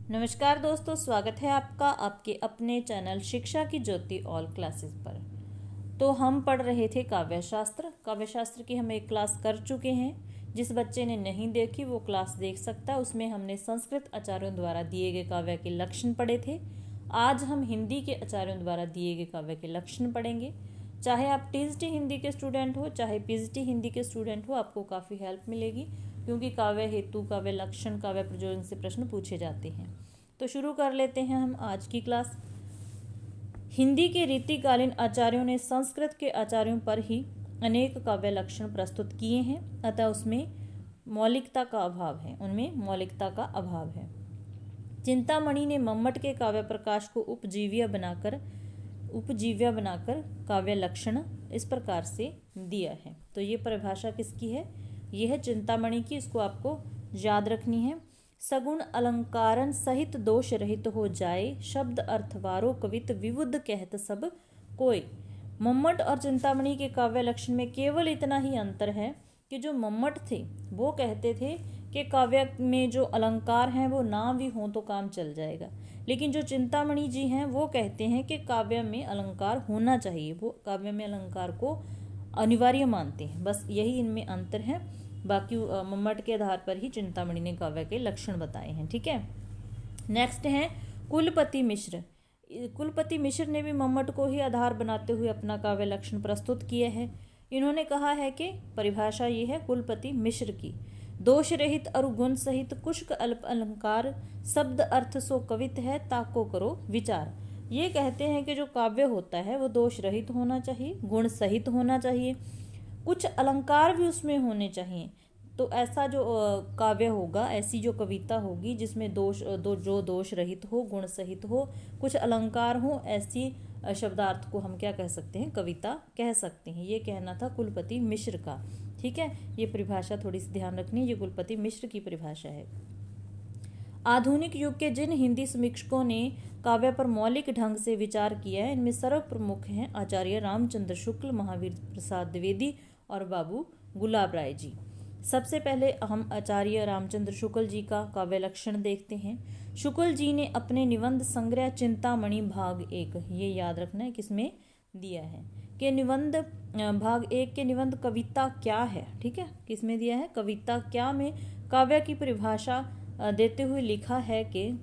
नमस्कार दोस्तों, स्वागत है आपका आपके अपने चैनल शिक्षा की ज्योति ऑल क्लासेस पर। तो हम पढ़ रहे थे काव्यशास्त्र की हम एक क्लास कर चुके हैं। जिस बच्चे ने नहीं देखी वो क्लास देख सकता है। उसमें हमने संस्कृत आचार्यों द्वारा दिए गए काव्य के लक्षण पढ़े थे। आज हम हिंदी के आचार्यों द्वारा दिए गए काव्य के लक्षण पढ़ेंगे। चाहे आप टीजीटी हिंदी के स्टूडेंट हो चाहे पीजीटी हिंदी के स्टूडेंट हो, आपको काफ़ी हेल्प मिलेगी क्योंकि काव्य हेतु, काव्य लक्षण, काव्य प्रयोजन से प्रश्न पूछे जाते हैं। तो शुरू कर लेते हैं हम आज की क्लास। हिंदी के रीतिकालीन आचार्यों ने संस्कृत के आचार्यों पर ही अनेक काव्य लक्षण प्रस्तुत किए हैं, अतः उसमें मौलिकता का अभाव है। चिंतामणि ने मम्मट के काव्य प्रकाश को उपजीव्य बनाकर काव्य लक्षण इस प्रकार से दिया है। तो ये परिभाषा किसकी है? ये है चिंतामणि की। इसको आपको याद रखनी है। सगुण अलंकारन सहित दोष रहित हो जाए, शब्द अर्थवारो कवित विवुध कहत सब कोई। मम्मट और चिंतामणि के काव्य लक्षण में केवल इतना ही अंतर है कि जो मम्मट थे वो कहते थे कि काव्य में जो अलंकार हैं वो ना भी हों तो काम चल जाएगा, लेकिन जो चिंतामणि जी हैं वो कहते हैं कि काव्य में अलंकार होना चाहिए। वो काव्य में अलंकार को अनिवार्य मानते हैं। बस यही इनमें अंतर है। बाकी मम्मट के आधार पर ही चिंतामणि ने काव्य के लक्षण बताए हैं। ठीक है, नेक्स्ट है कुलपति मिश्र। कुलपति मिश्र ने भी मम्मट को ही आधार बनाते हुए अपना काव्य लक्षण प्रस्तुत किए हैं। इन्होंने कहा है कि परिभाषा ये है कुलपति मिश्र की, दोष रहित और गुण सहित कुछ अल्प अलंकार, शब्द अर्थ सो कवित है, ताको करो विचार। ये कहते हैं कि जो काव्य होता है वो दोष रहित होना चाहिए, गुण सहित होना चाहिए, कुछ अलंकार भी उसमें होने चाहिए। तो ऐसा जो काव्य होगा, ऐसी जो कविता होगी जिसमें जो दोष रहित हो, गुण सहित हो, कुछ अलंकार हो, ऐसी शब्दार्थ को हम क्या कह सकते हैं? कविता कह सकते हैं। ये कहना था कुलपति मिश्र का। ठीक है, ये परिभाषा थोड़ी सी ध्यान रखनी। ये कुलपति मिश्र की परिभाषा है। आधुनिक युग के जिन हिंदी समीक्षकों ने काव्य पर मौलिक ढंग से विचार किया है, इनमें सर्वप्रमुख हैं आचार्य रामचंद्र शुक्ल, महावीर प्रसाद द्विवेदी और बाबू गुलाब राय जी। सबसे पहले हम आचार्य रामचंद्र शुक्ल जी का काव्य लक्षण देखते हैं। शुक्ल जी ने अपने निबंध संग्रह चिंतामणि भाग 1, ये याद रखना है किसमें दिया है, कि निबंध भाग 1 के निबंध कविता क्या है। ठीक है, किसमें दिया है? कविता क्या में काव्य की परिभाषा देते हुए लिखा है कि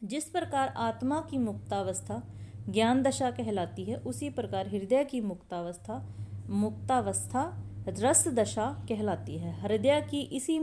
जिस प्रकार आत्मा की मुक्तावस्था ज्ञान दशा कहलाती है, उसी प्रकार हृदय की मुक्तावस्था रस दशा कहलाती है। हृदय की इसी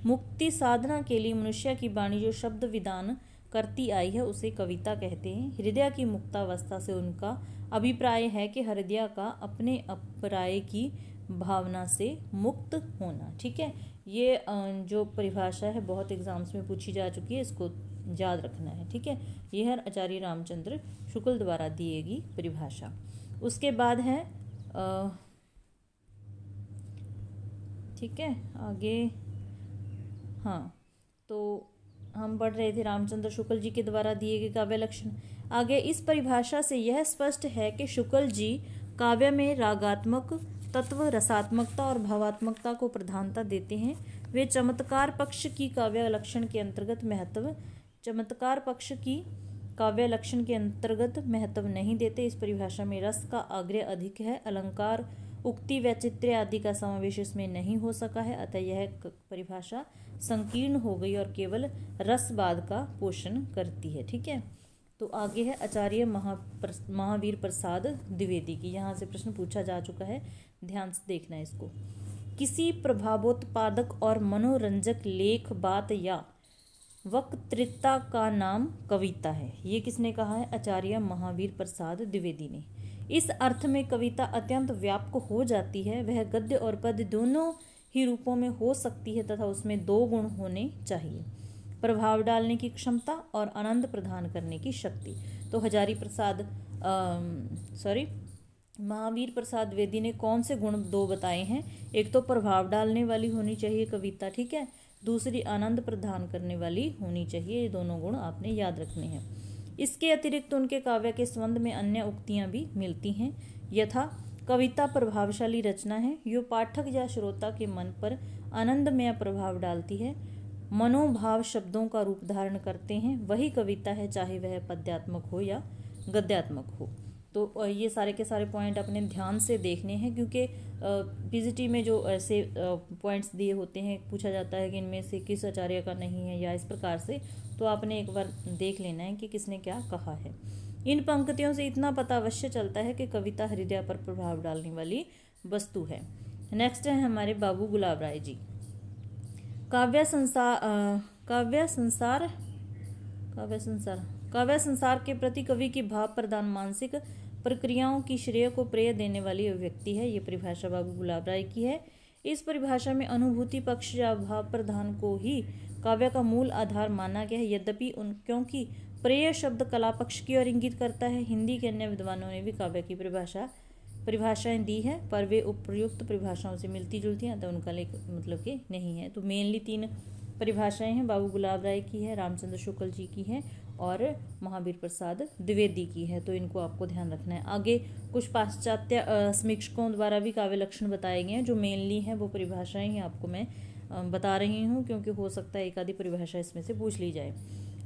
मुक्ति साधना के लिए मनुष्य की वाणी जो शब्द विधान करती आई है उसे कविता कहते हैं। हृदय की मुक्तावस्था से उनका अभिप्राय है कि हृदय का अपने अपराय की भावना से मुक्त होना। ठीक है, ये जो परिभाषा है बहुत एग्जाम्स में पूछी जा चुकी है, इसको याद रखना है। ठीक है, यह है आचार्य रामचंद्र शुक्ल द्वारा दी गई परिभाषा। उसके बाद है ठीक है, आगे हाँ, तो हम पढ़ रहे थे रामचंद्र शुक्ल जी के द्वारा दिए गए काव्य लक्षण। आगे इस परिभाषा से यह स्पष्ट है कि शुक्ल जी काव्य में रागात्मक तत्व, रसात्मकता और भावात्मकता को प्रधानता देते हैं। वे चमत्कार पक्ष की काव्य लक्षण के अंतर्गत महत्व नहीं देते। इस परिभाषा में रस का आग्रह अधिक है, अलंकार, उक्ति, वैचित्र्य आदि का समावेश इसमें नहीं हो सका है, अतः यह परिभाषा संकीर्ण हो गई और केवल रसवाद का पोषण करती है। ठीक है, तो आगे है आचार्य महावीर प्रसाद द्विवेदी की। यहाँ से प्रश्न पूछा जा चुका है, ध्यान से देखना है इसको। किसी प्रभावोत्पादक और मनोरंजक लेख, बात या वक्तृता का नाम कविता है। ये किसने कहा है? आचार्य महावीर प्रसाद द्विवेदी ने। इस अर्थ में कविता अत्यंत व्यापक हो जाती है। वह गद्य और पद्य दोनों ही रूपों में हो सकती है तथा उसमें दो गुण होने चाहिए: प्रभाव डालने की क्षमता और आनंद प्रदान करने की शक्ति। तो महावीर प्रसाद द्विवेदी ने कौन से गुण दो बताए हैं? एक तो प्रभाव डालने वाली होनी चाहिए कविता, ठीक है, दूसरी आनंद प्रदान करने वाली होनी चाहिए। ये दोनों गुण आपने याद रखने हैं। इसके अतिरिक्त उनके काव्य के संबंध में अन्य उक्तियां भी मिलती हैं, यथा कविता प्रभावशाली रचना है, यो पाठक या श्रोता के मन पर आनंदमय प्रभाव डालती है। मनोभाव शब्दों का रूप धारण करते हैं वही कविता है, चाहे वह पद्यात्मक हो या गद्यात्मक हो। तो ये सारे के सारे पॉइंट अपने ध्यान से देखने हैं, क्योंकि पीजीटी में जो ऐसे पॉइंट्स दिए होते हैं, पूछा जाता है कि इनमें से किस आचार्य का नहीं है या इस प्रकार से, तो आपने एक बार देख लेना है कि किसने क्या कहा है। इन पंक्तियों से इतना पता अवश्य चलता है कि कविता हृदय पर प्रभाव डालने वाली वस्तु है। नेक्स्ट है हमारे बाबू गुलाब राय जी। काव्य संसार के प्रति कवि की भाव प्रधान मानसिक प्रक्रियाओं की श्रेय को प्रेय देने वाली अभिव्यक्ति है। ये परिभाषा बाबू गुलाब राय की है। इस परिभाषा में अनुभूति पक्ष या भाव प्रधान को ही काव्य का मूल आधार माना गया है, यद्यपि क्योंकि प्रेय शब्द कला पक्ष की ओर इंगित करता है, हिंदी के अन्य विद्वानों ने भी काव्य की परिभाषाएं दी है, पर वे उपयुक्त परिभाषाओं से मिलती जुलती हैं, तो उनका मतलब कि नहीं है। तो मेनली 3 परिभाषाएं हैं, बाबू गुलाब राय की है, रामचंद्र शुक्ल जी की है और महावीर प्रसाद द्विवेदी की है। तो इनको आपको ध्यान रखना है। आगे कुछ पाश्चात्य समीक्षकों द्वारा भी काव्य लक्षण बताए गए हैं, जो मेनली हैं वो परिभाषाएं ही आपको मैं बता रही हूँ, क्योंकि हो सकता है एक आधी परिभाषा इसमें से पूछ ली जाए।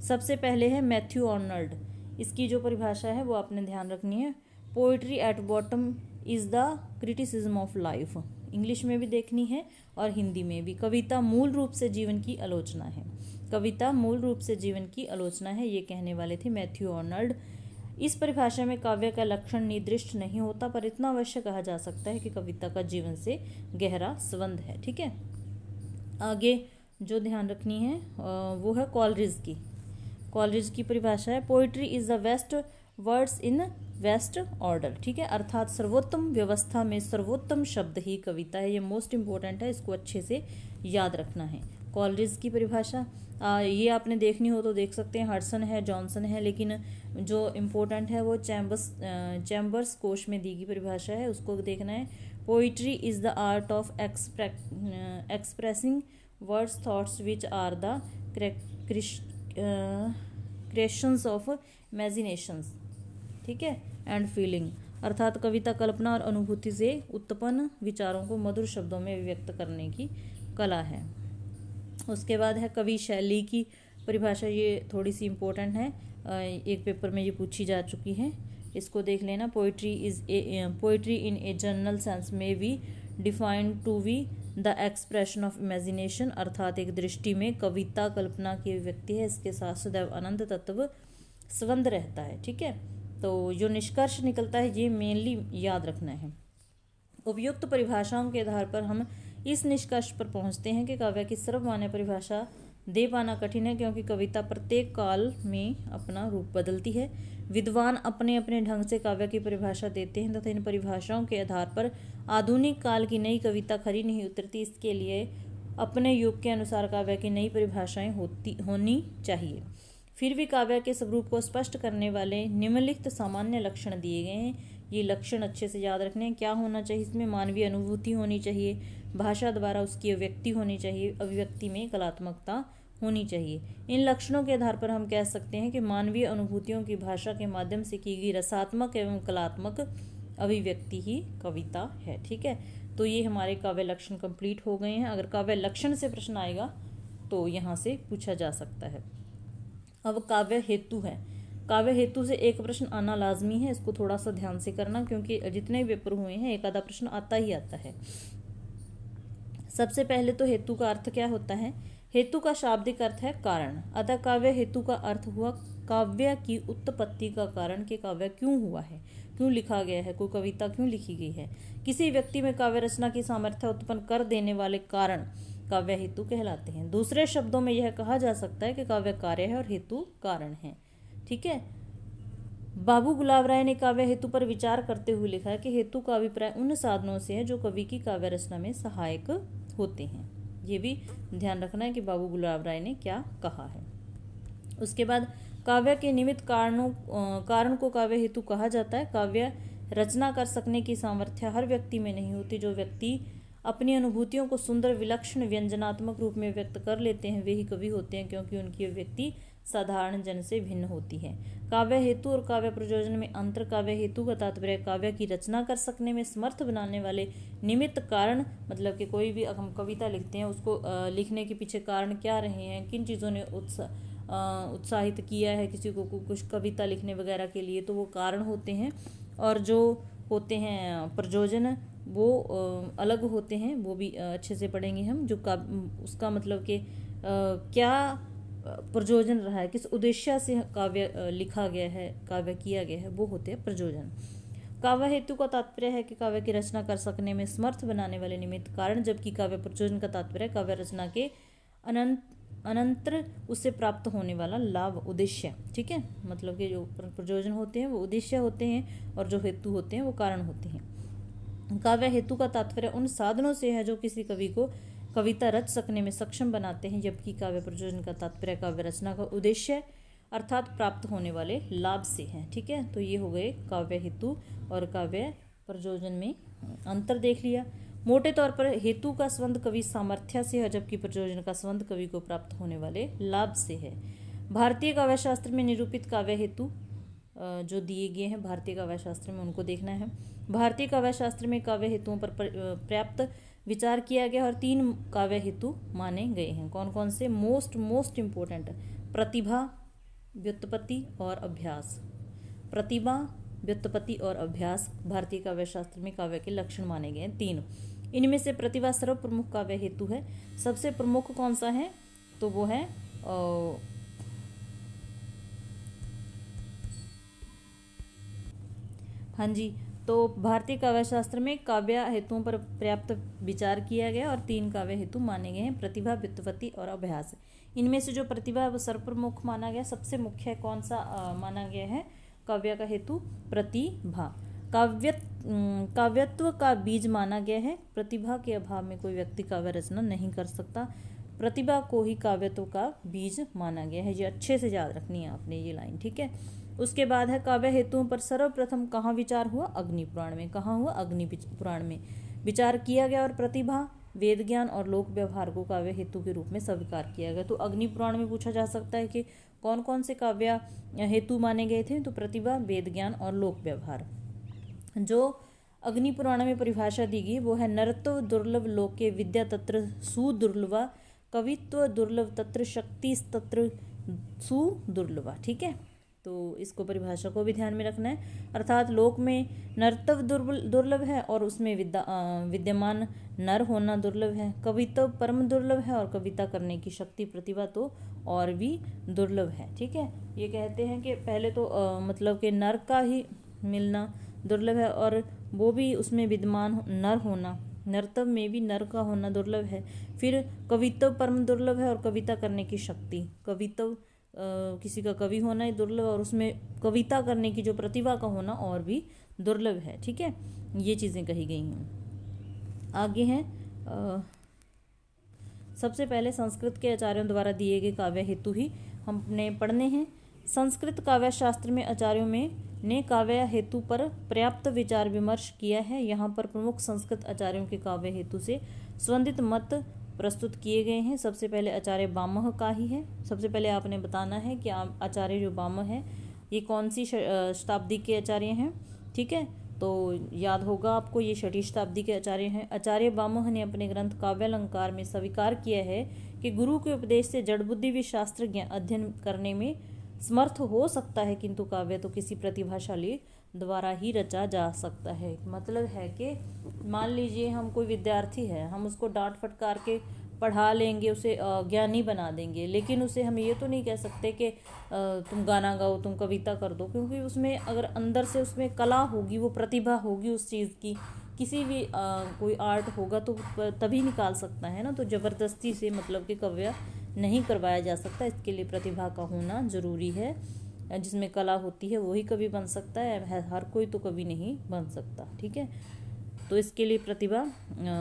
सबसे पहले है मैथ्यू आर्नल्ड। इसकी जो परिभाषा है वो आपने ध्यान रखनी है। Poetry at bottom is the criticism of life, English में भी देखनी है और हिंदी में भी। कविता मूल रूप से जीवन की आलोचना है, कविता मूल रूप से जीवन की आलोचना है, ये कहने वाले थे मैथ्यू आर्नल्ड। इस परिभाषा में काव्य का लक्षण निर्दिष्ट नहीं होता, पर इतना अवश्य कहा जा सकता है कि कविता का जीवन से गहरा संबंध है। ठीक है, आगे जो ध्यान रखनी है वो है कॉलरिज की परिभाषा है। Poetry is the best words in best order. ठीक है, अर्थात सर्वोत्तम व्यवस्था में सर्वोत्तम शब्द ही कविता है। ये मोस्ट इंपॉर्टेंट है, इसको अच्छे से याद रखना है। कॉलरिज की परिभाषा ये आपने देखनी हो तो देख सकते हैं, हडसन है, जॉनसन है, लेकिन जो इम्पोर्टेंट है वो चैम्बर्स कोश में दी गई परिभाषा है, उसको देखना है। Poetry is the art of expressing words thoughts which are the creations of imaginations. ठीक है, एंड फीलिंग, अर्थात कविता कल्पना और अनुभूति से उत्पन्न विचारों को मधुर शब्दों में व्यक्त करने की कला है। उसके बाद है कवि शैली की परिभाषा, ये थोड़ी सी इम्पोर्टेंट है, एक पेपर में ये पूछी जा चुकी है, इसको देख लेना। Poetry in a general sense में be defined to be the expression of imagination, अर्थात एक दृष्टि में कविता कल्पना की अभिव्यक्ति है, इसके साथ सदैव अनंत तत्व संबंध रहता है। ठीक है, तो जो निष्कर्ष निकलता है ये मेनली याद रखना है। उपयुक्त परिभाषाओं के आधार पर हम इस निष्कर्ष पर पहुंचते हैं कि काव्य की सर्वमान्य परिभाषा दे पाना कठिन है, क्योंकि कविता प्रत्येक काल में अपना रूप बदलती है। विद्वान अपने अपने ढंग से काव्य की परिभाषा देते हैं तथा इन परिभाषाओं के आधार पर आधुनिक काल की नई कविता खरी नहीं उतरती। इसके लिए अपने युग के अनुसार काव्य की नई परिभाषाएं होनी चाहिए। फिर भी काव्य के स्वरूप को स्पष्ट करने वाले निम्नलिखित सामान्य लक्षण दिए गए हैं, ये लक्षण अच्छे से याद रखने हैं। क्या होना चाहिए इसमें? मानवीय अनुभूति होनी चाहिए, भाषा द्वारा उसकी अभिव्यक्ति होनी चाहिए, अभिव्यक्ति में कलात्मकता होनी चाहिए। इन लक्षणों के आधार पर हम कह सकते हैं कि मानवीय अनुभूतियों की भाषा के माध्यम से की गई रसात्मक एवं कलात्मक अभिव्यक्ति ही कविता है। ठीक है, तो ये हमारे काव्य लक्षण कंप्लीट हो गए हैं। अगर काव्य लक्षण से प्रश्न आएगा तो यहाँ से पूछा जा सकता है। अब काव्य हेतु है। काव्य हेतु से एक प्रश्न आना लाजमी है, इसको थोड़ा सा ध्यान से करना, क्योंकि जितने पेपर हुए हैं एक आधा प्रश्न आता ही आता है। सबसे पहले तो हेतु का अर्थ क्या होता है? हेतु का शाब्दिक अर्थ है कारण। अतः काव्य हेतु का अर्थ हुआ काव्य की उत्पत्ति का कारण, कि काव्य क्यों हुआ है, क्यों लिखा गया है, कोई कविता क्यों लिखी गई है। किसी व्यक्ति में काव्य रचना की सामर्थ्य उत्पन्न कर देने वाले कारण काव्य हेतु कहलाते हैं। दूसरे शब्दों में यह कहा जा सकता है कि काव्य कार्य है और हेतु कारण है। ठीक है, बाबू गुलाब राय ने काव्य हेतु पर विचार करते हुए लिखा है कि हेतु का अभिप्राय उन साधनों से है जो कवि की काव्य रचना में सहायक होते हैं। ये भी ध्यान रखना है कि बाबू गुलाब राय ने क्या कहा है। उसके बाद काव्य के निमित्त कारण को काव्य हेतु कहा जाता है। काव्य रचना कर सकने की सामर्थ्य हर व्यक्ति में नहीं होती। जो व्यक्ति अपनी अनुभूतियों को सुंदर विलक्षण व्यंजनात्मक रूप में व्यक्त कर लेते हैं, वे ही कवि होते हैं, क्योंकि उनकी अभिव्यक्ति साधारण जन से भिन्न होती है। काव्य हेतु और काव्य प्रयोजन में अंतर। काव्य हेतु का तात्पर्य काव्य की रचना कर सकने में समर्थ बनाने वाले निमित्त कारण, मतलब कि कोई भी हम कविता लिखते हैं उसको लिखने के पीछे कारण क्या रहे हैं, किन चीज़ों ने उत्साहित किया है किसी को कुछ कविता लिखने वगैरह के लिए, तो वो कारण होते हैं। और जो होते हैं प्रयोजन वो अलग होते हैं, वो भी अच्छे से पढ़ेंगे हम। जो उसका मतलब कि क्या प्रयोजन रहा है, किस उद्देश्य से काव्य लिखा गया है, काव्य किया गया है, वो होते हैं प्रयोजन। काव्य हेतु का तात्पर्य है कि काव्य की रचना कर सकने में समर्थ बनाने वाले निमित्त कारण, जबकि काव्य प्रयोजन का तात्पर्य काव्य रचना के अनंतर उससे प्राप्त होने वाला लाभ, उद्देश्य। ठीक है, मतलब कि जो प्रयोजन होते हैं वो उद्देश्य होते हैं और जो हेतु होते हैं वो कारण होते हैं। काव्य हेतु का तात्पर्य उन साधनों से है जो किसी कवि को कविता रच सकने में सक्षम बनाते हैं, जबकि काव्य प्रयोजन का तात्पर्य काव्य रचना का उद्देश्य अर्थात प्राप्त होने वाले लाभ से है। ठीक है, तो ये हो गए काव्य हेतु और काव्य प्रयोजन में अंतर देख लिया। मोटे तौर पर हेतु का संबंध कवि सामर्थ्य से है, जबकि प्रयोजन का संबंध कवि को प्राप्त होने वाले लाभ से है। भारतीय काव्य शास्त्र में निरूपित काव्य हेतु जो दिए गए हैं भारतीय काव्य शास्त्र में, उनको देखना है। भारतीय काव्य शास्त्र में काव्य हेतुओं पर पर्याप्त विचार किया गया और 3 काव्य हेतु माने गए हैं। कौन कौन से? मोस्ट इम्पोर्टेंट, प्रतिभा, व्युत्पत्ति और अभ्यास। प्रतिभा, व्युत्पत्ति और अभ्यास भारतीय काव्य शास्त्र में काव्य के लक्षण माने गए हैं 3। इनमें से प्रतिभा सर्व प्रमुख काव्य हेतु है। सबसे प्रमुख कौन सा है? तो वो है हाँ जी, तो भारतीय काव्य शास्त्र में काव्य हेतुओं पर पर्याप्त विचार किया गया और 3 काव्य हेतु माने गए हैं, प्रतिभा, व्युत्पत्ति और अभ्यास। इनमें से जो प्रतिभा है वो सर्वप्रमुख माना गया, सबसे मुख्य है, कौन सा माना गया है काव्य का हेतु? प्रतिभा। काव्यत्व का बीज माना गया है। प्रतिभा के अभाव में कोई व्यक्ति काव्य रचना नहीं कर सकता, प्रतिभा को ही काव्यत्व का बीज माना गया है। ये अच्छे से याद रखनी है आपने ये लाइन। ठीक है, उसके बाद है काव्य हेतुओं पर सर्वप्रथम कहाँ विचार हुआ? अग्नि पुराण में। कहाँ हुआ? अग्नि पुराण में विचार किया गया और प्रतिभा, वेद ज्ञान और लोक व्यवहार को काव्य हेतु के रूप में स्वीकार किया गया। तो अग्नि पुराण में पूछा जा सकता है कि कौन कौन से काव्य हेतु माने गए थे? तो प्रतिभा, वेद ज्ञान और लोक व्यवहार। जो अग्नि पुराण में परिभाषा दी गई वो है नरत्व दुर्लभ लोके विद्या तत्र सुदुर्लभा, कवित्व दुर्लभ तत्र शक्ति तत्र सुदुर्लभा। ठीक है, तो इसको परिभाषा को भी ध्यान में रखना है। अर्थात लोक में नर्तव दुर्लभ है और उसमें विद्यमान नर होना दुर्लभ है, कवित्व परम दुर्लभ है और कविता करने की शक्ति, प्रतिभा तो और भी दुर्लभ है। ठीक है, ये कहते हैं कि पहले तो मतलब कि नर का ही मिलना दुर्लभ है और वो भी उसमें विद्यमान नर होना, नर्तव में भी नर का होना दुर्लभ है। फिर कवित्व परम दुर्लभ है और कविता करने की शक्ति, कवित्व किसी का कवि होना ही दुर्लभ और उसमें कविता करने की जो प्रतिभा का होना और भी दुर्लभ है। ठीक है, ये चीज़ें कही गई हैं। आगे हैं सबसे पहले संस्कृत के आचार्यों द्वारा दिए गए काव्य हेतु ही हमने पढ़ने हैं। संस्कृत काव्य शास्त्र में आचार्यों ने काव्य हेतु पर पर्याप्त विचार विमर्श किया है। यहाँ पर प्रमुख संस्कृत आचार्यों के काव्य हेतु से संबंधित मत प्रस्तुत किए गए हैं। सबसे पहले आचार्य बामह का ही है। सबसे पहले आपने बताना है कि आचार्य जो बामह है ये कौन सी शताब्दी के आचार्य हैं। ठीक है, तो याद होगा आपको ये 6वीं शताब्दी के आचार्य हैं। आचार्य बामह ने अपने ग्रंथ काव्यालंकार में स्वीकार किया है कि गुरु के उपदेश से जड़ बुद्धि भी शास्त्र ज्ञान अध्ययन करने में समर्थ हो सकता है, किंतु काव्य तो किसी प्रतिभाशाली द्वारा ही रचा जा सकता है। मतलब है कि मान लीजिए हम कोई विद्यार्थी है, हम उसको डांट फटकार के पढ़ा लेंगे, उसे ज्ञानी बना देंगे, लेकिन उसे हम ये तो नहीं कह सकते कि तुम गाना गाओ, तुम कविता कर दो, क्योंकि उसमें अगर अंदर से उसमें कला होगी, वो प्रतिभा होगी उस चीज़ की, किसी भी कोई आर्ट होगा तो तभी निकाल सकता है ना। तो ज़बरदस्ती से मतलब कि काव्य नहीं करवाया जा सकता, इसके लिए प्रतिभा का होना जरूरी है। जिसमें कला होती है वही कवि बन सकता है, हर कोई तो कवि नहीं बन सकता। ठीक है, तो इसके लिए प्रतिभा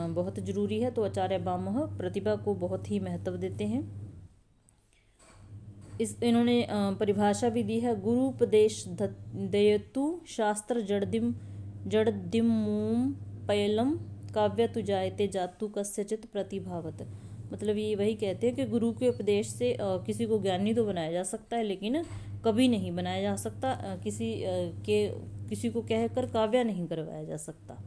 बहुत जरूरी है। तो आचार्य बामह प्रतिभा को बहुत ही महत्व देते हैं। इन्होंने परिभाषा भी दी है, गुरुपदेश दयतु शास्त्र जड़दिम पैलम काव्य तु जायते जातु कस्यचित प्रतिभावत। मतलब ये वही कहते हैं कि गुरु के उपदेश से किसी को ज्ञानी तो बनाया जा सकता है, लेकिन कभी नहीं बनाया जा सकता। किसी को कहकर काव्य नहीं करवाया जा सकता।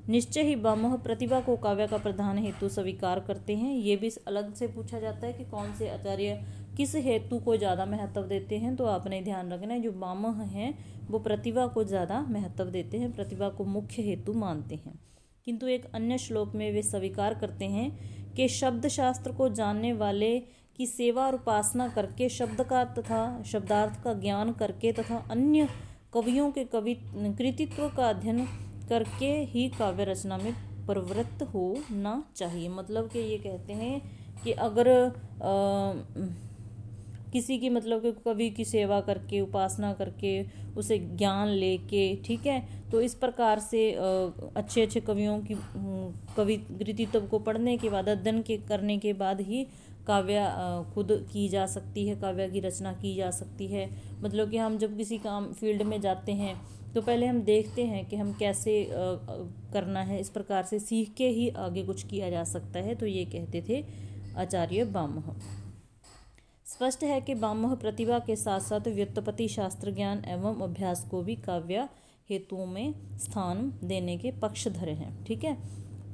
निश्चय ही बामह प्रतिभा को काव्य का प्रधान हेतु स्वीकार करते हैं। ये भी अलग से पूछा जाता है कि कौन से आचार्य किस हेतु को ज़्यादा महत्व देते हैं। तो आपने ध्यान रखना है, जो बामह हैं वो प्रतिभा को ज़्यादा महत्व देते हैं, प्रतिभा को मुख्य हेतु मानते हैं। किंतु एक अन्य श्लोक में वे स्वीकार करते हैं कि शब्द शास्त्र को जानने वाले की सेवा और उपासना करके, शब्द का तथा शब्दार्थ का ज्ञान करके तथा अन्य कवियों के कृतित्व का अध्ययन करके ही काव्य रचना में प्रवृत्त होना चाहिए। मतलब कि ये कहते हैं कि अगर किसी की मतलब कि कवि की सेवा करके, उपासना करके, उसे ज्ञान लेके, ठीक है, तो इस प्रकार से अच्छे अच्छे कवियों की कवि कृतित्व को पढ़ने के बाद, अध्ययन के करने के बाद ही काव्य खुद की जा सकती है, काव्य की रचना की जा सकती है। मतलब कि हम जब किसी काम फील्ड में जाते हैं तो पहले हम देखते हैं कि हम कैसे करना है, इस प्रकार से सीख के ही आगे कुछ किया जा सकता है। तो ये कहते थे आचार्य बामह। स्पष्ट है कि बामह प्रतिभा के साथ साथ व्युत्पत्ति, शास्त्र ज्ञान एवं अभ्यास को भी काव्य हेतुओं में स्थान देने के पक्षधर हैं। ठीक है,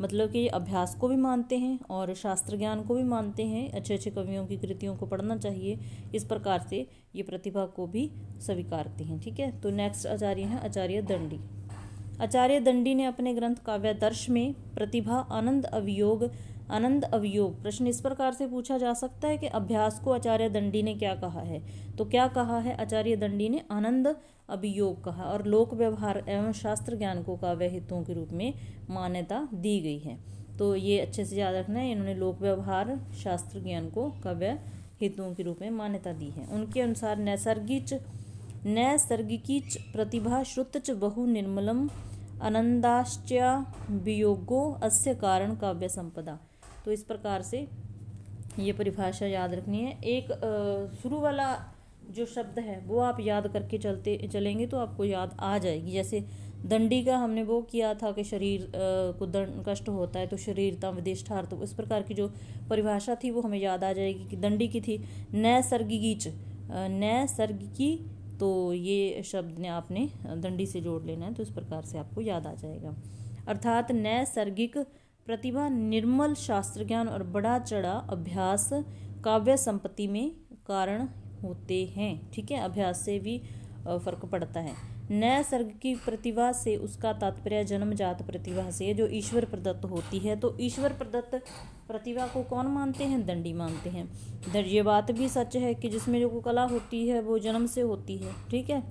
मतलब कि अभ्यास को भी मानते हैं और शास्त्र ज्ञान को भी मानते हैं। अच्छे अच्छे कवियों की कृतियों को पढ़ना चाहिए, इस प्रकार से ये प्रतिभा को भी स्वीकारते हैं। ठीक है, तो नेक्स्ट आचार्य हैं आचार्य दंडी। आचार्य दंडी ने अपने ग्रंथ काव्यादर्श में प्रतिभा आनंद अवयोग प्रश्न इस प्रकार से पूछा जा सकता है कि अभ्यास को आचार्य दंडी ने क्या कहा है। तो क्या कहा है आचार्य दंडी ने? आनंद अभियोग कहा। और लोक व्यवहार एवं शास्त्र ज्ञान को काव्य हितों के रूप में मान्यता दी गई है। तो ये अच्छे से याद रखना है, इन्होंने लोक व्यवहार, शास्त्र ज्ञान को काव्य हितों के रूप में मान्यता दी है। उनके अनुसार नैसर्गिकीच प्रतिभा श्रुतच बहु निर्मलम आनंदाश्च वियोगो अस्य कारण काव्य संपदा। तो इस प्रकार से ये परिभाषा याद रखनी है। एक शुरू वाला जो शब्द है वो आप याद करके चलेंगे तो आपको याद आ जाएगी। जैसे दंडी का हमने वो किया था कि शरीर को कष्ट होता है तो शरीरता विदिष्ठार्थ, तो इस प्रकार की जो परिभाषा थी वो हमें याद आ जाएगी कि दंडी की थी नैसर्गिकी, तो ये शब्द ने आपने दंडी से जोड़ लेना है, तो इस प्रकार से आपको याद आ जाएगा। अर्थात नैसर्गिक प्रतिभा, निर्मल शास्त्र ज्ञान और बड़ा चढ़ा अभ्यास काव्य संपत्ति में कारण होते हैं। ठीक है, अभ्यास से भी फर्क पड़ता है। नैसर्गिक प्रतिभा से उसका तात्पर्य जन्मजात प्रतिभा से जो ईश्वर प्रदत्त होती है। तो ईश्वर प्रदत्त प्रतिभा को कौन मानते हैं? दंडी मानते हैं। ये बात भी सच है कि जिसमें जो कला होती है वो जन्म से होती है। ठीक है,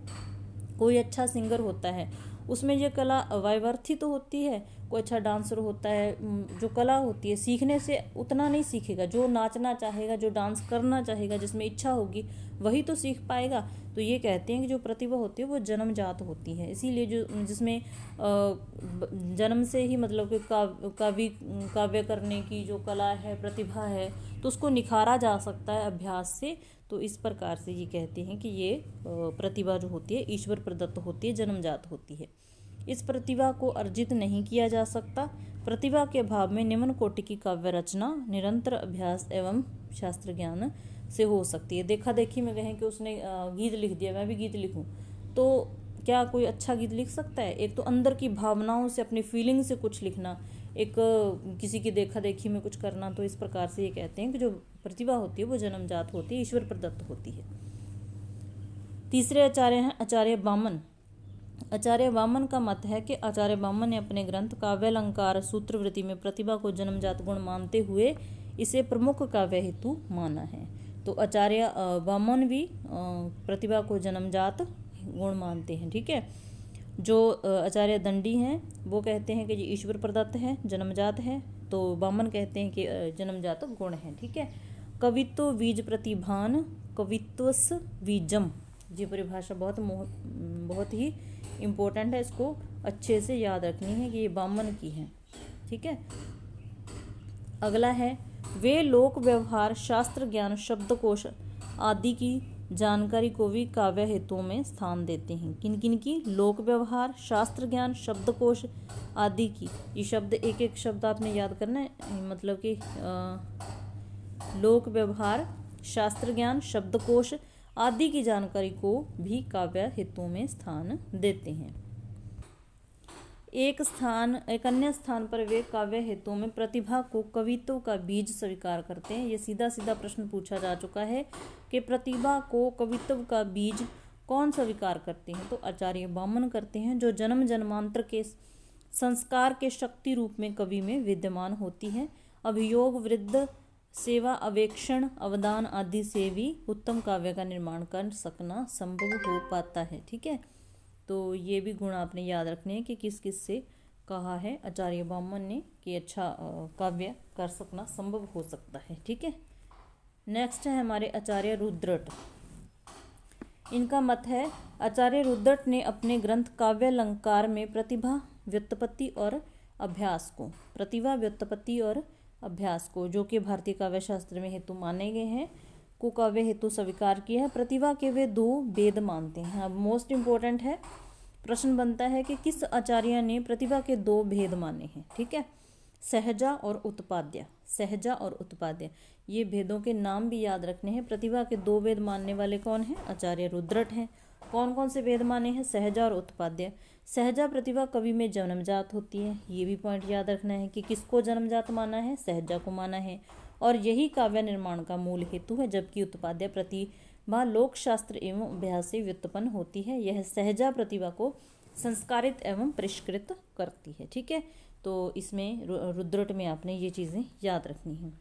कोई अच्छा सिंगर होता है उसमें ये कला वायवस्थित तो होती है, कोई अच्छा डांसर होता है, जो कला होती है सीखने से उतना नहीं सीखेगा। जो नाचना चाहेगा, जो डांस करना चाहेगा, जिसमें इच्छा होगी वही तो सीख पाएगा। तो ये कहते हैं कि जो प्रतिभा होती है वो जन्मजात होती है। इसीलिए जो जिसमें जन्म से ही मतलब कि काव्य करने की जो कला है, प्रतिभा है, तो उसको निखारा जा सकता है अभ्यास से। तो इस प्रकार से ये कहते हैं कि ये प्रतिभा जो होती है ईश्वर प्रदत्त होती है, जन्मजात होती है। इस प्रतिभा को अर्जित नहीं किया जा सकता। प्रतिभा के अभाव में निम्न कोटि की काव्य रचना निरंतर अभ्यास एवं शास्त्र ज्ञान से हो सकती है। देखा देखी में कहें कि उसने गीत लिख दिया, मैं भी गीत लिखूं, तो क्या कोई अच्छा गीत लिख सकता है? एक तो अंदर की भावनाओं से, अपनी फीलिंग से कुछ लिखना, एक किसी की देखा देखी में कुछ करना। तो इस प्रकार से ये कहते हैं कि जो प्रतिभा होती है वो जन्मजात होती है, ईश्वर प्रदत्त होती है। तीसरे आचार्य हैं आचार्य वामन। आचार्य वामन का मत है कि आचार्य वामन ने अपने ग्रंथ काव्यालंकार सूत्रवृत्ति में प्रतिभा को जन्मजात गुण मानते हुए इसे प्रमुख काव्य हेतु माना है। तो आचार्य वामन भी प्रतिभा को जन्मजात गुण मानते हैं। ठीक है, जो आचार्य दंडी हैं वो कहते हैं कि ये ईश्वर प्रदत्त है, जन्मजात है। तो वामन कहते हैं कि जन्मजात गुण है। ठीक है, कवित्व बीज प्रतिभान कवित्वस बीजम, ये परिभाषा बहुत ही इम्पोर्टेंट है, इसको अच्छे से याद रखनी है कि ये वामन की है। ठीक है, अगला है वे लोक व्यवहार, शास्त्र ज्ञान, शब्दकोश आदि की जानकारी को भी काव्य हेतुओं में स्थान देते हैं। किन किन की? लोक व्यवहार, शास्त्र ज्ञान, शब्दकोश आदि की। ये शब्द एक एक शब्द आपने याद करना है, मतलब कि लोक व्यवहार, शास्त्र ज्ञान, शब्दकोश आदि की जानकारी को भी काव्य हेतुओं में स्थान देते हैं। एक अन्य स्थान पर वे काव्य हेतुओं में प्रतिभा को कवित्व का बीज स्वीकार करते हैं। ये सीधा सीधा प्रश्न पूछा जा चुका है कि प्रतिभा को कवित्व का बीज कौन स्वीकार करते हैं? तो आचार्य वामन करते हैं, जो जन्म जन्मांतर के संस्कार के शक्ति रूप में कवि में विद्यमान होती है। अभियोग, वृद्ध, सेवा, अवेक्षण, अवदान आदि से भी उत्तम काव्य का निर्माण कर सकना संभव हो पाता है। ठीक है, तो ये भी गुण आपने याद रखने हैं कि किस किस से कहा है आचार्य वामन ने कि अच्छा काव्य कर सकना संभव हो सकता है। ठीक है, नेक्स्ट है हमारे आचार्य रुद्रट। इनका मत है, आचार्य रुद्रट ने अपने ग्रंथ काव्य अलंकार में प्रतिभा, व्युत्पत्ति और अभ्यास को जो कि भारतीय काव्य शास्त्र में हेतु माने गए हैं को काव्य हेतु स्वीकार किया है। प्रतिभा के वे 2 भेद मानते हैं। अब मोस्ट इम्पोर्टेंट है, प्रश्न बनता है कि किस आचार्य ने प्रतिभा के 2 भेद माने हैं। ठीक है, सहजा और उत्पाद्य, ये भेदों के नाम भी याद रखने हैं। प्रतिभा के 2 भेद मानने वाले कौन हैं? आचार्य रुद्रट हैं। कौन कौन से भेद माने हैं? सहजा और उत्पाद्य। सहजा प्रतिभा कवि में जन्मजात होती है, ये भी पॉइंट याद रखना है कि किसको जन्मजात माना है? सहजा को माना है, और यही काव्य निर्माण का मूल हेतु है। जबकि उत्पाद्य प्रतिभा लोक शास्त्र एवं अभ्यास से व्युत्पन्न होती है। यह सहजा प्रतिभा को संस्कारित एवं परिष्कृत करती है। ठीक है, तो इसमें रुद्रट में आपने ये चीज़ें याद रखनी हैं।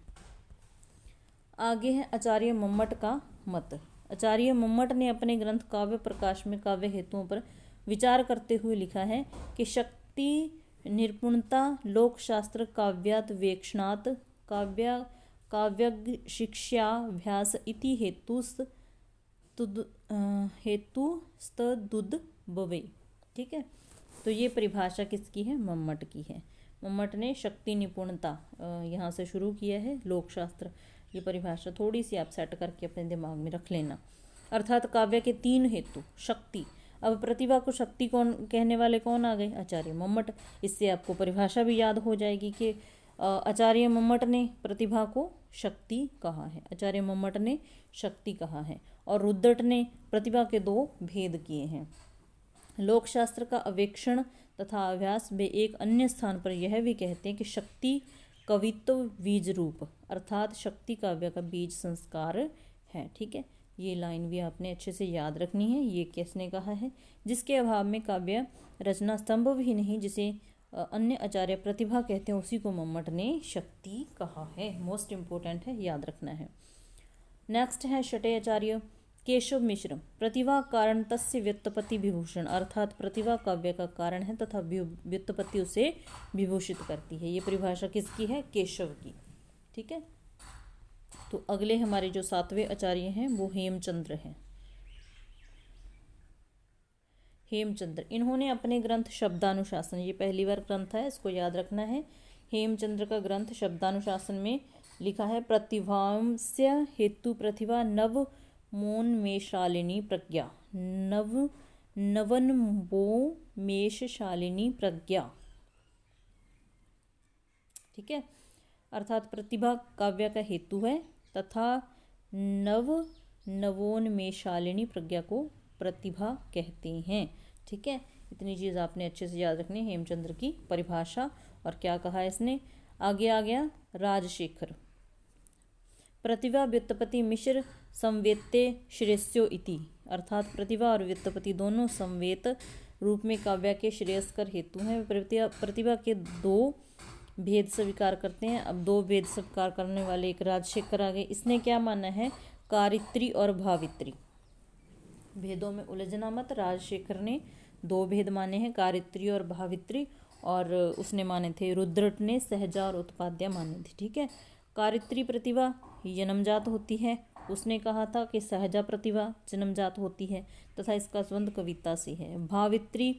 आगे है आचार्य मम्मट का मत। आचार्य मम्मट ने अपने ग्रंथ काव्य प्रकाश में काव्य हेतुओं पर विचार करते हुए लिखा है कि शक्ति, निपुणता, लोक शास्त्र, काव्यात वेक्षणात्, काव्य शिक्षाभ्यास इति हेतुस्तदुद्भवे। ठीक है, तो ये परिभाषा किसकी है? मम्मट की है। मम्मट ने शक्ति, निपुणता यहाँ से शुरू किया है, लोक शास्त्र, ये परिभाषा थोड़ी सी आप सेट करके अपने दिमाग में रख लेना। अर्थात काव्य के 3 हेतु, शक्ति। अब प्रतिभा को शक्ति कौन कहने वाले कौन आ गए? आचार्य मम्मट। इससे आपको परिभाषा भी याद हो जाएगी कि आचार्य मम्मट ने प्रतिभा को शक्ति कहा है, आचार्य मम्मट ने शक्ति कहा है, और रुद्रट ने प्रतिभा के 2 भेद किए हैं। लोक शास्त्र का अवेक्षण तथा अभ्यास में एक अन्य स्थान पर यह भी कहते हैं कि शक्ति कवित्व बीज रूप, अर्थात शक्ति काव्य का बीज संस्कार है। ठीक है, ये लाइन भी आपने अच्छे से याद रखनी है। ये किसने कहा है? जिसके अभाव में काव्य रचना संभव ही नहीं, जिसे अन्य आचार्य प्रतिभा कहते हैं, उसी को मम्मट ने शक्ति कहा है। मोस्ट इम्पोर्टेंट है, याद रखना है। नेक्स्ट है छठे आचार्य केशव मिश्र। प्रतिभा कारण तस्य व्युत्पत्ति विभूषण, अर्थात प्रतिभा काव्य का कारण है तथा व्युत्पत्ति उसे विभूषित करती है। ये परिभाषा किसकी है? केशव की। ठीक है, तो अगले हमारे जो 7वें आचार्य हैं वो हेमचंद्र हैं। हेमचंद्र, इन्होंने अपने ग्रंथ शब्दानुशासन, ये पहली बार ग्रंथ है, इसको याद रखना है। हेमचंद्र का ग्रंथ शब्दानुशासन में लिखा है, प्रतिभांस्य हेतु प्रतिभा नव मोन्मेषशालिनी प्रज्ञा, नवोन्मेषशालिनी प्रज्ञा। ठीक है, अर्थात प्रतिभा काव्य का हेतु है तथा नवोन्मेषशालिनी प्रज्ञा को प्रतिभा कहते हैं। ठीक है, इतनी चीज़ आपने अच्छे से याद रखनी है। हेमचंद्र की परिभाषा और क्या कहा इसने। आगे आ गया राजशेखर। प्रतिभा व्युत्पत्ति मिश्र संवेत्ते श्रेयस्यो इति, अर्थात प्रतिभा और व्युत्पत्ति दोनों संवेत रूप में काव्य के श्रेयस्कर हेतु हैं। प्रतिभा के 2 भेद स्वीकार करते हैं। अब 2 भेद स्वीकार करने वाले एक राजशेखर आ गए। इसने क्या माना है? कारित्री और भावित्री। भेदों में उलझना मत। राजशेखर ने 2 भेद माने हैं, कारित्री और भावित्री, और उसने माने थे रुद्रट ने सहजा और उत्पाद्य माने थे। ठीक है, कारित्री प्रतिभा जन्मजात होती है, उसने कहा था कि सहजा प्रतिभा जन्मजात होती है तथा इसका संबंध कविता से है। भावित्री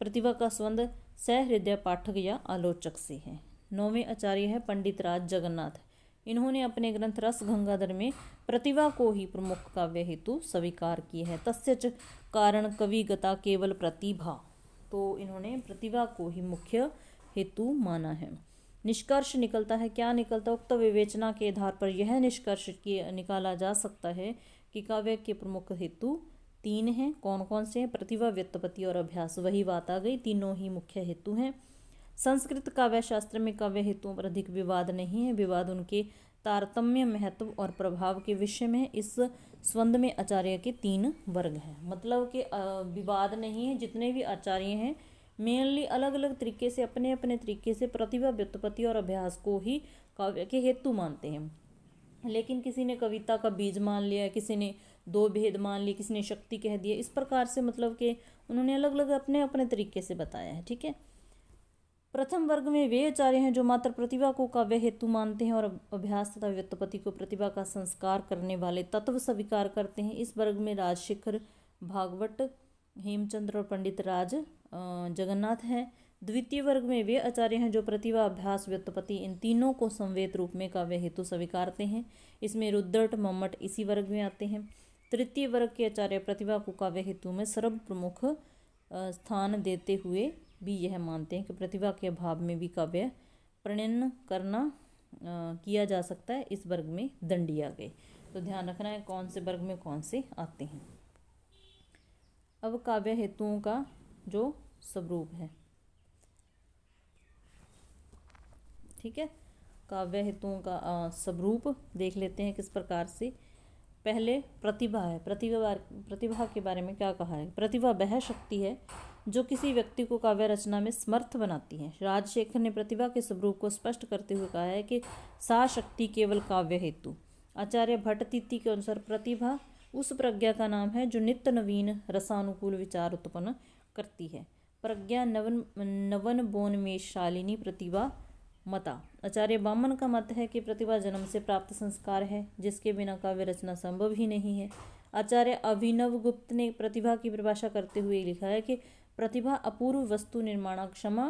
प्रतिभा का संबंध सहृदय पाठक या आलोचक से है। 9वें आचार्य है पंडित राज जगन्नाथ। इन्होंने अपने ग्रंथ रस गंगाधर में प्रतिभा को ही प्रमुख काव्य हेतु स्वीकार किए हैं। तस्य च कारण कविगता केवल प्रतिभा, तो इन्होंने प्रतिभा को ही मुख्य हेतु माना है। निष्कर्ष निकलता है, क्या निकलता है? उक्त विवेचना के आधार पर यह निष्कर्ष निकाला जा सकता है कि काव्य के प्रमुख हेतु 3 हैं। कौन कौन से हैं? प्रतिभा, व्युत्पत्ति और अभ्यास। वही बात आ गई, तीनों ही मुख्य हेतु हैं। संस्कृत काव्य शास्त्र में काव्य हेतुओं पर अधिक विवाद नहीं है, विवाद उनके तारतम्य, महत्व और प्रभाव के विषय में। इस स्वंद में आचार्य के 3 वर्ग हैं, मतलब कि विवाद नहीं है। जितने भी आचार्य हैं मेनली अलग अलग तरीके से, अपने अपने तरीके से प्रतिभा, व्युत्पत्ति और अभ्यास को ही काव्य के हेतु मानते हैं। लेकिन किसी ने कविता का बीज मान लिया, किसी ने 2 भेद मान लिए, किसी ने शक्ति कह दिया। इस प्रकार से मतलब कि उन्होंने अलग अलग अपने अपने तरीके से बताया है। ठीक है। प्रथम वर्ग में वे आचार्य हैं जो मात्र प्रतिभा को काव्य हेतु मानते हैं और अभ्यास तथा व्युत्पत्ति को प्रतिभा का संस्कार करने वाले तत्व स्वीकार करते हैं। इस वर्ग में राजशेखर भागवत, हेमचंद्र और पंडित राज जगन्नाथ हैं। द्वितीय वर्ग में वे आचार्य हैं जो प्रतिभा, अभ्यास, व्युत्पत्ति इन तीनों को संवेद रूप में काव्य हेतु स्वीकारते हैं। इसमें रुद्रट, मम्मट इसी वर्ग में आते हैं। तृतीय वर्ग के आचार्य प्रतिभा को काव्य हेतु में सर्वप्रमुख स्थान देते हुए भी यह मानते हैं कि प्रतिभा के अभाव में भी काव्य प्रणयन करना किया जा सकता है। इस वर्ग में दंडी आ गए, तो ध्यान रखना है कौन से वर्ग में कौन से आते हैं। अब काव्य हेतुओं का जो स्वरूप है, ठीक है, काव्य हेतुओं का स्वरूप देख लेते हैं किस प्रकार से। पहले प्रतिभा है। प्रतिभा के बारे में क्या कहा है? प्रतिभा वह शक्ति है जो किसी व्यक्ति को काव्य रचना में समर्थ बनाती है। राजशेखर ने प्रतिभा के स्वरूप को स्पष्ट करते हुए कहा है कि सा शक्ति केवल काव्य हेतु। आचार्य भट्टतीति के अनुसार प्रतिभा उस प्रज्ञा का नाम है जो नित्य नवीन रसानुकूल विचार उत्पन्न करती है। प्रज्ञा नवन बोन में शालिनी प्रतिभा मता। आचार्य वामन का मत है कि प्रतिभा जन्म से प्राप्त संस्कार है जिसके बिना काव्य रचना संभव ही नहीं है। आचार्य अभिनव गुप्त ने प्रतिभा की परिभाषा करते हुए लिखा है कि प्रतिभा अपूर्व वस्तु निर्माण क्षमा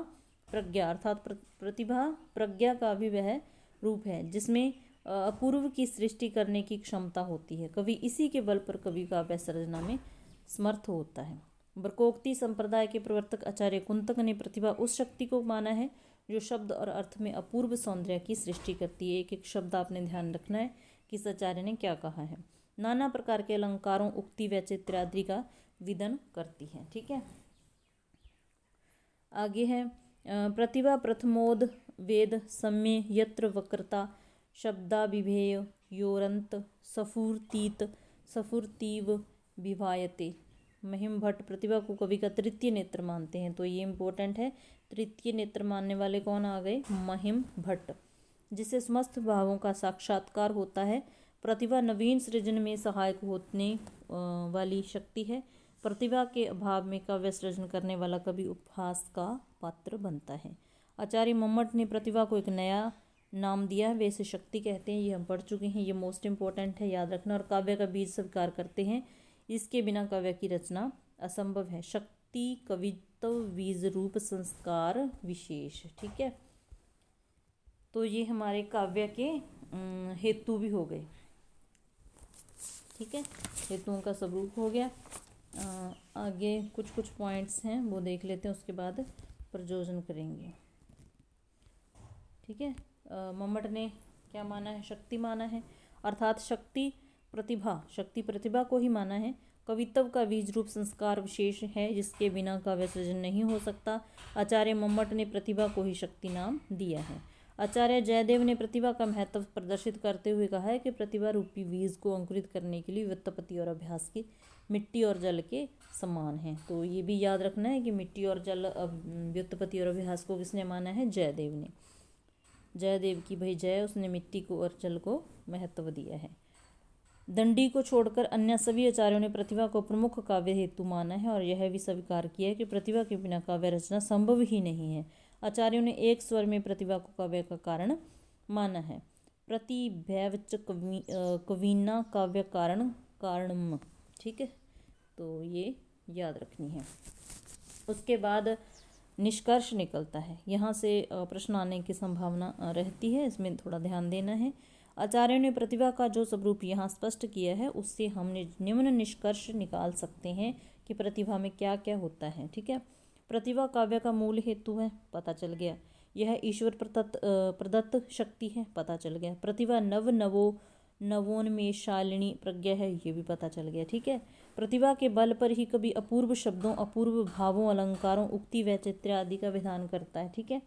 प्रज्ञा, अर्थात प्रतिभा प्रज्ञा का भी वह रूप है जिसमें अपूर्व की सृष्टि करने की क्षमता होती है। कवि इसी के बल पर कवि काव्य सृजना में समर्थ होता है। बरकोक्ति संप्रदाय के प्रवर्तक आचार्य कुंतक ने प्रतिभा उस शक्ति को माना है जो शब्द और अर्थ में अपूर्व सौंदर्य की सृष्टि करती है। एक एक शब्द आपने ध्यान रखना है कि इस आचार्य ने क्या कहा है। नाना प्रकार के अलंकारों, उक्ति, वैचित्र्य आदि का विदन करती है। ठीक है, आगे है प्रतिभा प्रथमोद वेद सम्य यत्र वक्रता शब्दाभिभेय योरंत सफुर्तीव विभायते। महिम भट्ट प्रतिभा को कवि का तृतीय नेत्र मानते हैं, तो ये इंपॉर्टेंट है। तृतीय नेत्र मानने वाले कौन आ गए? महिम भट्ट, जिससे समस्त भावों का साक्षात्कार होता है। प्रतिभा नवीन सृजन में सहायक होने वाली शक्ति है। प्रतिभा के अभाव में काव्य सृजन करने वाला कवि उपहास का पात्र बनता है। आचार्य मम्मट ने प्रतिभा को एक नया नाम दिया है, वे इसे शक्ति कहते हैं। ये हम पढ़ चुके हैं, ये मोस्ट इंपॉर्टेंट है, याद रखना। और काव्य का बीज स्वीकार करते हैं, इसके बिना काव्य की रचना असंभव है। शक्ति कवित्व बीज रूप संस्कार विशेष। ठीक है, तो ये हमारे काव्य के हेतु भी हो गए। ठीक है, हेतुओं का स्वरूप हो गया। आगे कुछ कुछ पॉइंट्स हैं वो देख लेते हैं, उसके बाद प्रयोजन करेंगे। ठीक है, मम्मट ने क्या माना है? शक्ति माना है, अर्थात शक्ति प्रतिभा को ही माना है। कवित्व का बीज रूप संस्कार विशेष है जिसके बिना काव्य सृजन नहीं हो सकता। आचार्य मम्मट ने प्रतिभा को ही शक्ति नाम दिया है। आचार्य जयदेव ने प्रतिभा का महत्व प्रदर्शित करते हुए कहा है कि प्रतिभा रूपी बीज को अंकुरित करने के लिए व्युत्पत्ति और अभ्यास की मिट्टी और जल के समान है। तो ये भी याद रखना है कि मिट्टी और जल, व्युत्पत्ति और अभ्यास को किसने माना है? जयदेव ने। जयदेव की भाई जय, उसने मिट्टी को और जल को महत्व दिया है। दंडी को छोड़कर अन्य सभी आचार्यों ने प्रतिभा को प्रमुख काव्य हेतु माना है और यह भी स्वीकार किया है कि प्रतिभा के बिना काव्य रचना संभव ही नहीं है। आचार्यों ने एक स्वर में प्रतिभा को काव्य का कारण माना है। प्रतिभैवच कवीना काव्य कारणम। ठीक है, तो ये याद रखनी है। उसके बाद निष्कर्ष निकलता है, यहाँ से प्रश्न आने की संभावना रहती है, इसमें थोड़ा ध्यान देना है। आचार्यों ने प्रतिभा का जो स्वरूप यहाँ स्पष्ट किया है उससे हम निम्न निष्कर्ष निकाल सकते हैं कि प्रतिभा में क्या क्या होता है। ठीक है, प्रतिभा काव्य का मूल हेतु है, पता चल गया। यह ईश्वर प्रदत्त शक्ति है, पता चल गया। प्रतिभा नवोन्मेषालिनी प्रज्ञा है, ये भी पता चल गया। ठीक है, प्रतिभा के बल पर ही कवि अपूर्व शब्दों, अपूर्व भावों, अलंकारों, उक्ति, वैचित्र्य आदि का विधान करता है। ठीक है,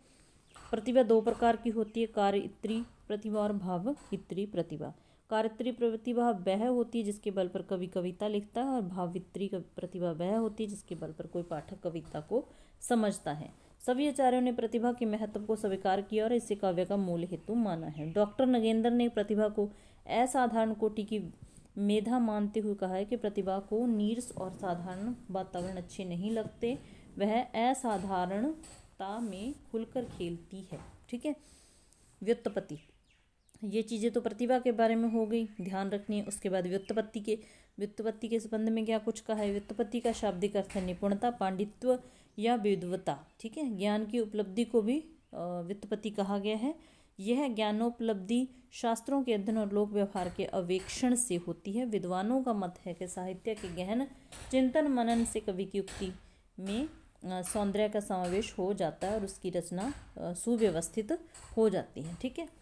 प्रतिभा दो प्रकार की होती है, कार्यत्री प्रतिभा और भावयित्री प्रतिभा। कार्यत्री प्रतिभा वह होती है जिसके बल पर कवि कविता लिखता है, और भावयित्री प्रतिभा वह होती है जिसके बल पर कोई पाठक कविता को समझता है। सभी आचार्यों ने प्रतिभा के महत्व को स्वीकार किया और इसे काव्य का मूल हेतु माना है। डॉक्टर नगेंद्र ने प्रतिभा को असाधारण कोटि की मेधा मानते हुए कहा है कि प्रतिभा को नीरस और साधारण वातावरण अच्छे नहीं लगते, वह असाधारणता में खुलकर खेलती है। ठीक है, व्युत्पत्ति, ये चीज़ें तो प्रतिभा के बारे में हो गई, ध्यान रखनी है। उसके बाद व्युत्पत्ति के संबंध में क्या कुछ कहा है। व्युत्पत्ति का शाब्दिक अर्थ है निपुणता, पांडित्य या विद्वता। ठीक है, ज्ञान की उपलब्धि को भी व्युत्पत्ति कहा गया है। यह ज्ञानोपलब्धि शास्त्रों के अध्ययन और लोक व्यवहार के अवेक्षण से होती है। विद्वानों का मत है कि साहित्य के गहन चिंतन मनन से कवि की उक्ति में सौंदर्य का समावेश हो जाता है और उसकी रचना सुव्यवस्थित हो जाती है। ठीक है,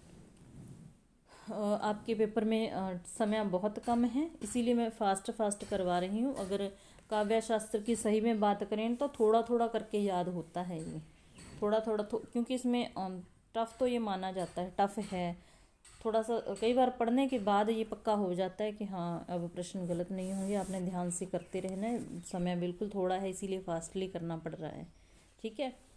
आपके पेपर में समय बहुत कम है, इसीलिए मैं फास्ट करवा रही हूँ। अगर काव्य शास्त्र की सही में बात करें तो थोड़ा थोड़ा करके याद होता है ये, थोड़ा क्योंकि इसमें टफ तो ये माना जाता है, टफ है थोड़ा सा। कई बार पढ़ने के बाद ये पक्का हो जाता है कि हाँ अब प्रश्न गलत नहीं होंगे, आपने ध्यान से करते रहना है। समय बिल्कुल थोड़ा है, इसीलिए फास्टली करना पड़ रहा है। ठीक है,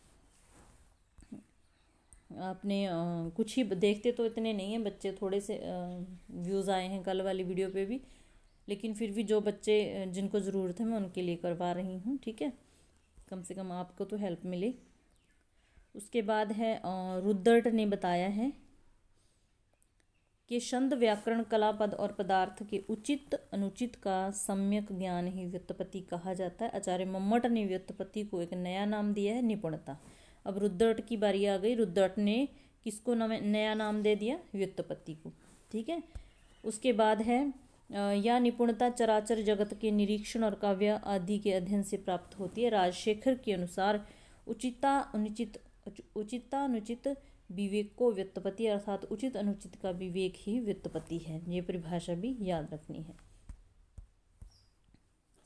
आपने कुछ ही देखते तो इतने नहीं हैं बच्चे, थोड़े से व्यूज़ आए हैं कल वाली वीडियो पे भी, लेकिन फिर भी जो बच्चे जिनको ज़रूरत है मैं उनके लिए करवा रही हूँ। ठीक है, कम से कम आपको तो हेल्प मिले। उसके बाद है रुद्रट ने बताया है कि छंद, व्याकरण, कला, पद और पदार्थ के उचित अनुचित का सम्यक ज्ञान ही व्युत्पत्ति कहा जाता है। आचार्य मम्मट ने व्युत्पत्ति को एक नया नाम दिया है, निपुणता। अब रुद्रट की बारी आ गई, रुद्रट ने किसको नया नाम दे दिया, व्युत्पत्ति को। ठीक है, उसके बाद है या निपुणता चराचर जगत के निरीक्षण और काव्य आदि के अध्ययन से प्राप्त होती है। राजशेखर के अनुसार उचितानुचित विवेक को व्युत्पत्ति अर्थात उचित अनुचित का विवेक ही व्युत्पत्ति है। ये परिभाषा भी याद रखनी है।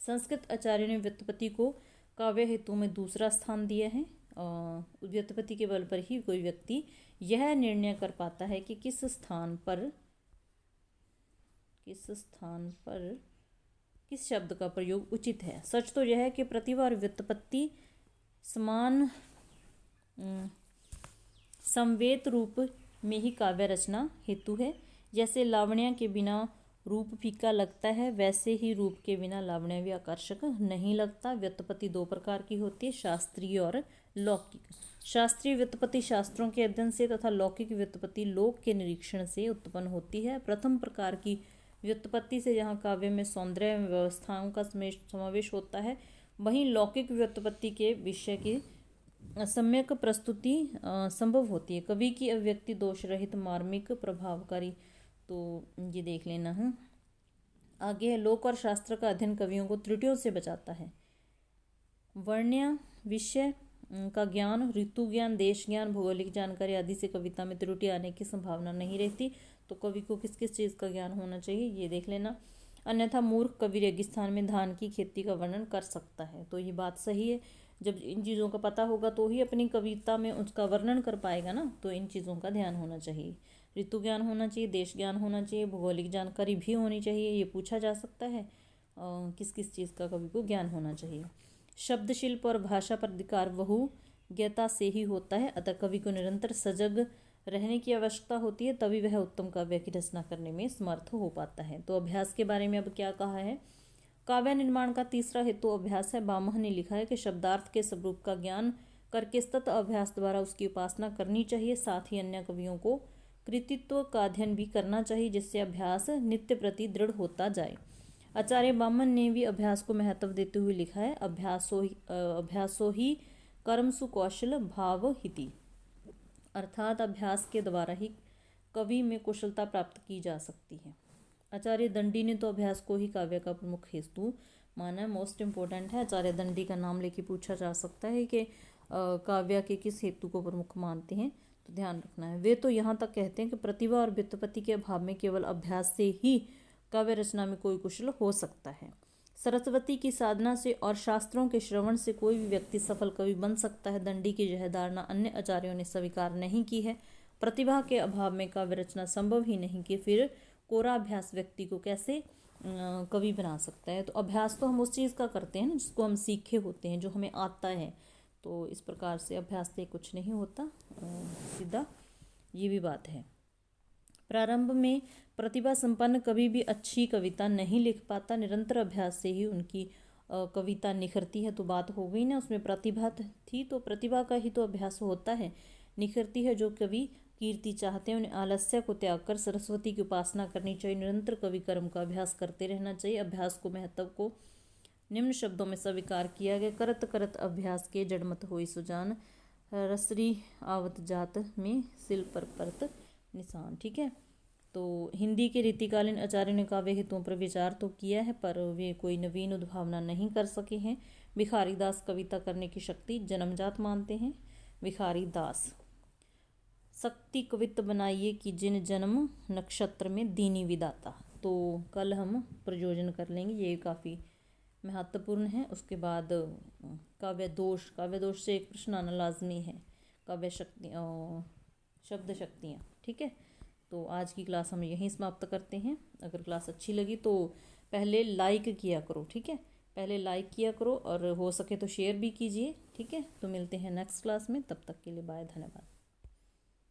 संस्कृत आचार्य ने व्युत्पत्ति को काव्य हेतु में दूसरा स्थान दिया है। व्युत्पत्ति के बल पर ही कोई व्यक्ति यह निर्णय कर पाता है कि किस स्थान पर किस शब्द का प्रयोग उचित है। सच तो यह है कि प्रतिभा और व्युत्पत्ति समान संवेत रूप में ही काव्य रचना हेतु है। जैसे लावण्य के बिना रूप फीका लगता है, वैसे ही रूप के बिना लावण्य भी आकर्षक नहीं लगता। व्युत्पत्ति दो प्रकार की होती है, शास्त्रीय और लौकिक। शास्त्रीय व्युत्पत्ति शास्त्रों के अध्ययन से तथा लौकिक व्युत्पत्ति लोक के निरीक्षण से उत्पन्न होती है। प्रथम प्रकार की व्युत्पत्ति से जहाँ काव्य में सौंदर्य व्यवस्थाओं का समावेश होता है, वहीं लौकिक व्युत्पत्ति के विषय की सम्यक प्रस्तुति संभव होती है। कवि की अभिव्यक्ति दोष रहित, मार्मिक, प्रभावकारी। तो ये देख लेना है। आगे है लोक और शास्त्र का अध्ययन कवियों को त्रुटियों से बचाता है। वर्ण्य विषय का ज्ञान, ऋतु ज्ञान, देश ज्ञान, भौगोलिक जानकारी आदि से कविता में त्रुटि आने की संभावना नहीं रहती। तो कवि को किस किस चीज़ का ज्ञान होना चाहिए ये देख लेना। अन्यथा मूर्ख कवि रेगिस्तान में धान की खेती का वर्णन कर सकता है। तो ये बात सही है, जब इन चीज़ों का पता होगा तो ही अपनी कविता में उसका वर्णन कर पाएगा ना। तो इन चीज़ों का ध्यान होना चाहिए। ऋतु ज्ञान होना चाहिए, देश ज्ञान होना चाहिए, भौगोलिक जानकारी भी होनी चाहिए। ये पूछा जा सकता है किस किस चीज़ का कवि को ज्ञान होना चाहिए। शब्द शिल्प और भाषा पर अधिकार बहुज्ञता से ही होता है, अतः कवि को निरंतर सजग रहने की आवश्यकता होती है, तभी वह उत्तम काव्य की रचना करने में समर्थ हो पाता है। तो अभ्यास के बारे में अब क्या कहा है। काव्य निर्माण का तीसरा हेतु अभ्यास है। बामह ने लिखा है कि शब्दार्थ के स्वरूप का ज्ञान करके सतत अभ्यास द्वारा उसकी उपासना करनी चाहिए। साथ ही अन्य कवियों को कृतित्व का अध्ययन भी करना चाहिए, जिससे अभ्यास नित्य प्रति दृढ़ होता जाए। आचार्य बामन ने भी अभ्यास को महत्व देते हुए लिखा है, अभ्यासो ही कर्मसु कौशल भाव हिति, अर्थात अभ्यास के द्वारा ही कवि में कुशलता प्राप्त की जा सकती है। आचार्य दंडी ने तो अभ्यास को ही काव्य का प्रमुख हेतु माना है। मोस्ट इम्पोर्टेंट है, आचार्य दंडी का नाम लेके पूछा जा सकता है कि काव्य के किस हेतु को प्रमुख मानते हैं, तो ध्यान रखना है। वे तो यहाँ तक कहते हैं कि प्रतिभा और व्युत्पत्ति के अभाव में केवल अभ्यास से ही काव्य रचना में कोई कुशल हो सकता है। सरस्वती की साधना से और शास्त्रों के श्रवण से कोई भी व्यक्ति सफल कवि बन सकता है। दंडी की यह धारणा अन्य आचार्यों ने स्वीकार नहीं की है। प्रतिभा के अभाव में काव्य रचना संभव ही नहीं कि फिर कोरा अभ्यास व्यक्ति को कैसे कवि बना सकता है। तो अभ्यास तो हम उस चीज़ का करते हैं ना जिसको हम सीखे होते हैं, जो हमें आता है। तो इस प्रकार से अभ्यास से कुछ नहीं होता, सीधा ये भी बात है। प्रारंभ में प्रतिभा संपन्न कभी भी अच्छी कविता नहीं लिख पाता, निरंतर अभ्यास से ही उनकी कविता निखरती है। तो बात हो गई ना, उसमें प्रतिभा थी तो प्रतिभा का ही तो अभ्यास होता है, निखरती है। जो कवि कीर्ति चाहते हैं उन्हें आलस्य को त्याग कर सरस्वती की उपासना करनी चाहिए। निरंतर कवि कर्म का अभ्यास करते रहना चाहिए। अभ्यास को महत्व को निम्न शब्दों में स्वीकार किया गया। करत करत अभ्यास के जड़मत होई सुजान, रसरी आवत जात में सिल पर परत निशान। ठीक है, तो हिंदी के रीतिकालीन आचार्यों ने काव्य हेतुओं पर विचार तो किया है, पर वे कोई नवीन उद्भावना नहीं कर सके हैं। भिखारी दास कविता करने की शक्ति जन्मजात मानते हैं। भिखारी दास शक्ति कवित्त बनाइए कि जिन जन्म नक्षत्र में दीनी विदाता। तो कल हम प्रयोजन कर लेंगे, ये काफ़ी महत्वपूर्ण है। उसके बाद काव्य दोष से एक प्रश्न आना लाजमी है। काव्य शक्ति शब्द शक्तियाँ। ठीक है, तो आज की क्लास हम यहीं समाप्त करते हैं। अगर क्लास अच्छी लगी तो पहले लाइक किया करो। ठीक है, पहले लाइक किया करो और हो सके तो शेयर भी कीजिए। ठीक है, तो मिलते हैं नेक्स्ट क्लास में, तब तक के लिए बाय, धन्यवाद।